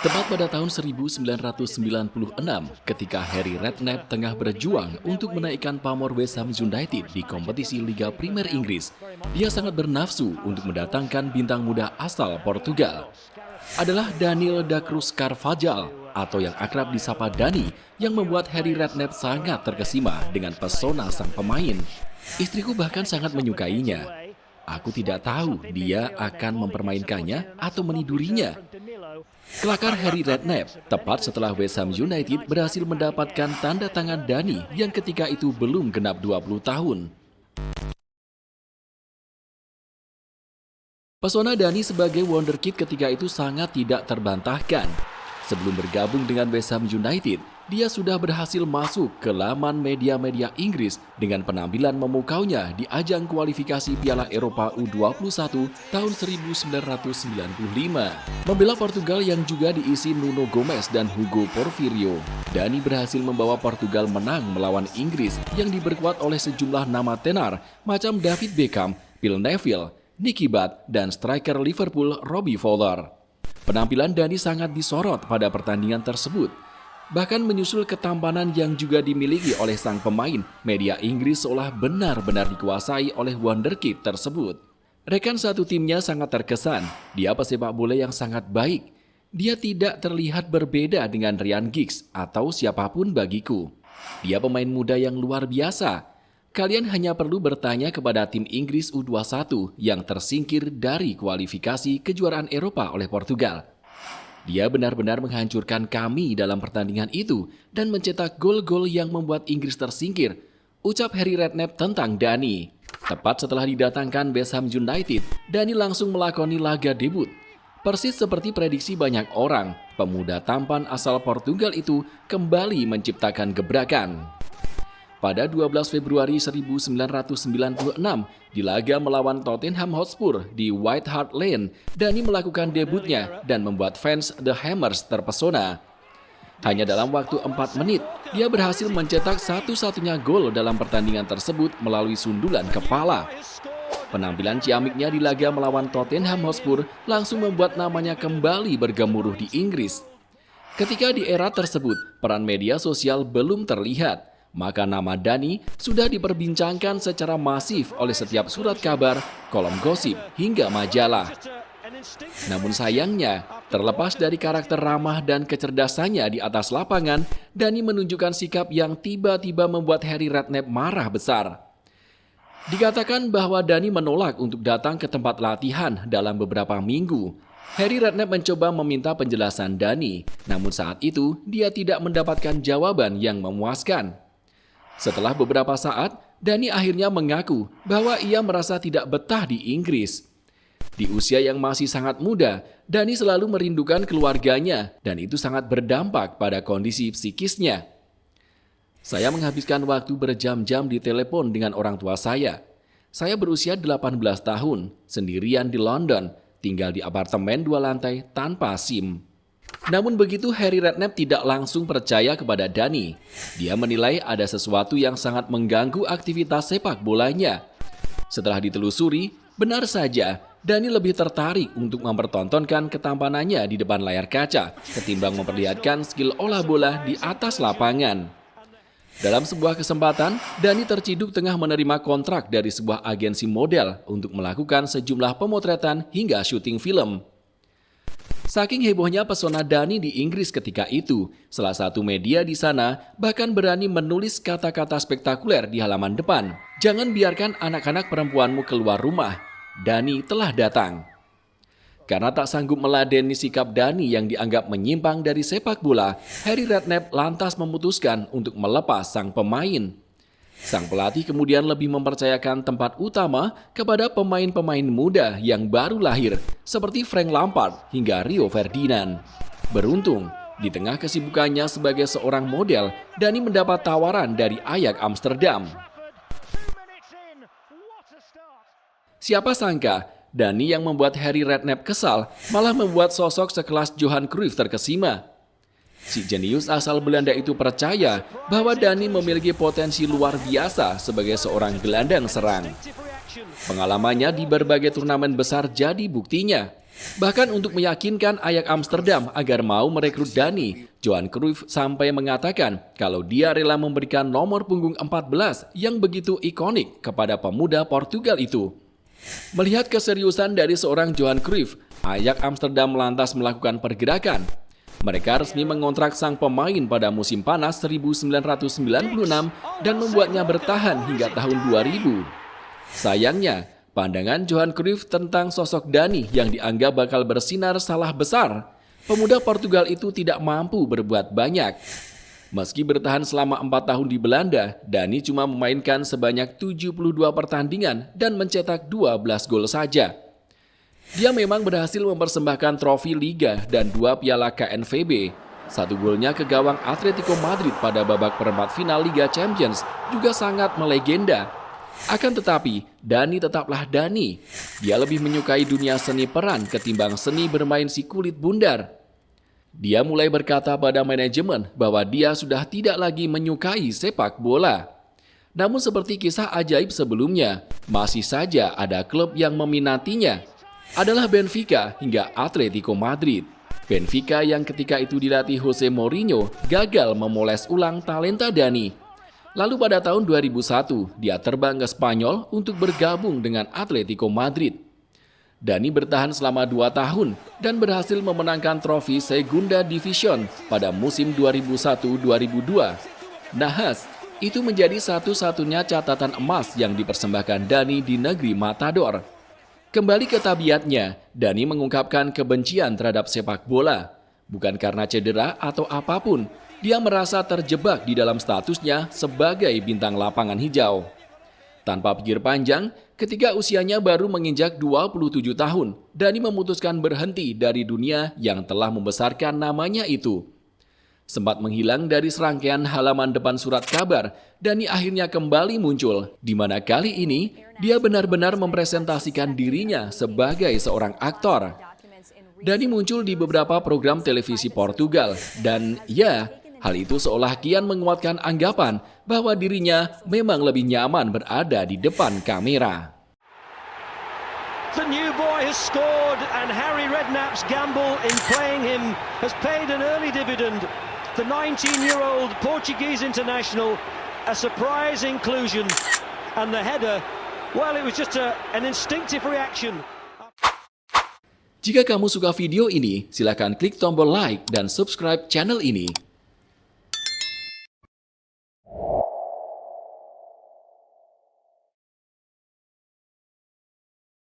Tepat pada tahun 1996, ketika Harry Redknapp tengah berjuang untuk menaikkan pamor West Ham United di kompetisi Liga Primer Inggris, dia sangat bernafsu untuk mendatangkan bintang muda asal Portugal. Adalah Daniel da Cruz Carvajal, atau yang akrab disapa Dani, yang membuat Harry Redknapp sangat terkesima dengan pesona sang pemain. Istriku bahkan sangat menyukainya. Aku tidak tahu dia akan mempermainkannya atau menidurinya. Kelakar Harry Redknapp tepat setelah West Ham United berhasil mendapatkan tanda tangan Dani yang ketika itu belum genap 20 tahun. Pesona Dani sebagai wonderkid ketika itu sangat tidak terbantahkan. Sebelum bergabung dengan West Ham United, dia sudah berhasil masuk ke laman media-media Inggris dengan penampilan memukaunya di ajang kualifikasi Piala Eropa U21 tahun 1995. Membela Portugal yang juga diisi Nuno Gomes dan Hugo Porfirio, Dani berhasil membawa Portugal menang melawan Inggris yang diperkuat oleh sejumlah nama tenar macam David Beckham, Phil Neville, Nicky Butt, dan striker Liverpool Robbie Fowler. Penampilan Dani sangat disorot pada pertandingan tersebut. Bahkan menyusul ketampanan yang juga dimiliki oleh sang pemain, media Inggris seolah benar-benar dikuasai oleh wonderkid tersebut. Rekan satu timnya sangat terkesan, dia pesepak bola yang sangat baik. Dia tidak terlihat berbeda dengan Ryan Giggs atau siapapun bagiku. Dia pemain muda yang luar biasa. Kalian hanya perlu bertanya kepada tim Inggris U21 yang tersingkir dari kualifikasi kejuaraan Eropa oleh Portugal. Dia benar-benar menghancurkan kami dalam pertandingan itu dan mencetak gol-gol yang membuat Inggris tersingkir, ucap Harry Redknapp tentang Dani. Tepat setelah didatangkan West Ham United, Dani langsung melakoni laga debut. Persis seperti prediksi banyak orang, pemuda tampan asal Portugal itu kembali menciptakan gebrakan. Pada 12 Februari 1996, di laga melawan Tottenham Hotspur di White Hart Lane, Dani melakukan debutnya dan membuat fans The Hammers terpesona. Hanya dalam waktu 4 menit, dia berhasil mencetak satu-satunya gol dalam pertandingan tersebut melalui sundulan kepala. Penampilan ciamiknya di laga melawan Tottenham Hotspur langsung membuat namanya kembali bergemuruh di Inggris. Ketika di era tersebut, peran media sosial belum terlihat, maka nama Dani sudah diperbincangkan secara masif oleh setiap surat kabar, kolom gosip, hingga majalah. Namun sayangnya, terlepas dari karakter ramah dan kecerdasannya di atas lapangan, Dani menunjukkan sikap yang tiba-tiba membuat Harry Redknapp marah besar. Dikatakan bahwa Dani menolak untuk datang ke tempat latihan dalam beberapa minggu. Harry Redknapp mencoba meminta penjelasan Dani, namun saat itu dia tidak mendapatkan jawaban yang memuaskan. Setelah beberapa saat, Dani akhirnya mengaku bahwa ia merasa tidak betah di Inggris. Di usia yang masih sangat muda, Dani selalu merindukan keluarganya dan itu sangat berdampak pada kondisi psikisnya. Saya menghabiskan waktu berjam-jam di telepon dengan orang tua saya. Saya berusia 18 tahun, sendirian di London, tinggal di apartemen 2 lantai tanpa SIM. Namun begitu Harry Redknapp tidak langsung percaya kepada Dani. Dia menilai ada sesuatu yang sangat mengganggu aktivitas sepak bolanya. Setelah ditelusuri, benar saja Dani lebih tertarik untuk mempertontonkan ketampanannya di depan layar kaca ketimbang memperlihatkan skill olah bola di atas lapangan. Dalam sebuah kesempatan, Dani terciduk tengah menerima kontrak dari sebuah agensi model untuk melakukan sejumlah pemotretan hingga syuting film. Saking hebohnya pesona Dani di Inggris ketika itu, salah satu media di sana bahkan berani menulis kata-kata spektakuler di halaman depan. Jangan biarkan anak-anak perempuanmu keluar rumah, Dani telah datang. Karena tak sanggup meladeni sikap Dani yang dianggap menyimpang dari sepak bola, Harry Redknapp lantas memutuskan untuk melepas sang pemain. Sang pelatih kemudian lebih mempercayakan tempat utama kepada pemain-pemain muda yang baru lahir seperti Frank Lampard hingga Rio Ferdinand. Beruntung, di tengah kesibukannya sebagai seorang model, Dani mendapat tawaran dari Ajax Amsterdam. Siapa sangka, Dani yang membuat Harry Redknapp kesal malah membuat sosok sekelas Johan Cruyff terkesima. Si jenius asal Belanda itu percaya bahwa Dani memiliki potensi luar biasa sebagai seorang gelandang serang. Pengalamannya di berbagai turnamen besar jadi buktinya. Bahkan untuk meyakinkan Ajax Amsterdam agar mau merekrut Dani, Johan Cruyff sampai mengatakan kalau dia rela memberikan nomor punggung 14 yang begitu ikonik kepada pemuda Portugal itu. Melihat keseriusan dari seorang Johan Cruyff, Ajax Amsterdam lantas melakukan pergerakan. Mereka resmi mengontrak sang pemain pada musim panas 1996 dan membuatnya bertahan hingga tahun 2000. Sayangnya, pandangan Johan Cruyff tentang sosok Dani yang dianggap bakal bersinar salah besar. Pemuda Portugal itu tidak mampu berbuat banyak. Meski bertahan selama 4 tahun di Belanda, Dani cuma memainkan sebanyak 72 pertandingan dan mencetak 12 gol saja. Dia memang berhasil mempersembahkan trofi Liga dan 2 piala KNVB. 1 golnya ke gawang Atletico Madrid pada babak perempat final Liga Champions juga sangat melegenda. Akan tetapi, Dani tetaplah Dani. Dia lebih menyukai dunia seni peran ketimbang seni bermain si kulit bundar. Dia mulai berkata pada manajemen bahwa dia sudah tidak lagi menyukai sepak bola. Namun seperti kisah ajaib sebelumnya, masih saja ada klub yang meminatinya. Adalah Benfica hingga Atletico Madrid. Benfica yang ketika itu dilatih Jose Mourinho gagal memoles ulang talenta Dani. Lalu pada tahun 2001, dia terbang ke Spanyol untuk bergabung dengan Atletico Madrid. Dani bertahan selama 2 tahun dan berhasil memenangkan trofi Segunda Division pada musim 2001-2002. Nahas, itu menjadi satu-satunya catatan emas yang dipersembahkan Dani di negeri Matador. Kembali ke tabiatnya, Dani mengungkapkan kebencian terhadap sepak bola. Bukan karena cedera atau apapun, dia merasa terjebak di dalam statusnya sebagai bintang lapangan hijau. Tanpa pikir panjang, ketika usianya baru menginjak 27 tahun, Dani memutuskan berhenti dari dunia yang telah membesarkan namanya itu. Sempat menghilang dari serangkaian halaman depan surat kabar, Dani akhirnya kembali muncul, di mana kali ini dia benar-benar mempresentasikan dirinya sebagai seorang aktor. Dani muncul di beberapa program televisi Portugal, dan ya, hal itu seolah kian menguatkan anggapan bahwa dirinya memang lebih nyaman berada di depan kamera. The new boy has scored and Harry Redknapp's gamble in playing him has paid an early dividend. The 19-year-old Portuguese international, a surprise inclusion, and the header, well, it was just an instinctive reaction. Jika kamu suka video ini, silakan klik tombol like dan subscribe channel ini.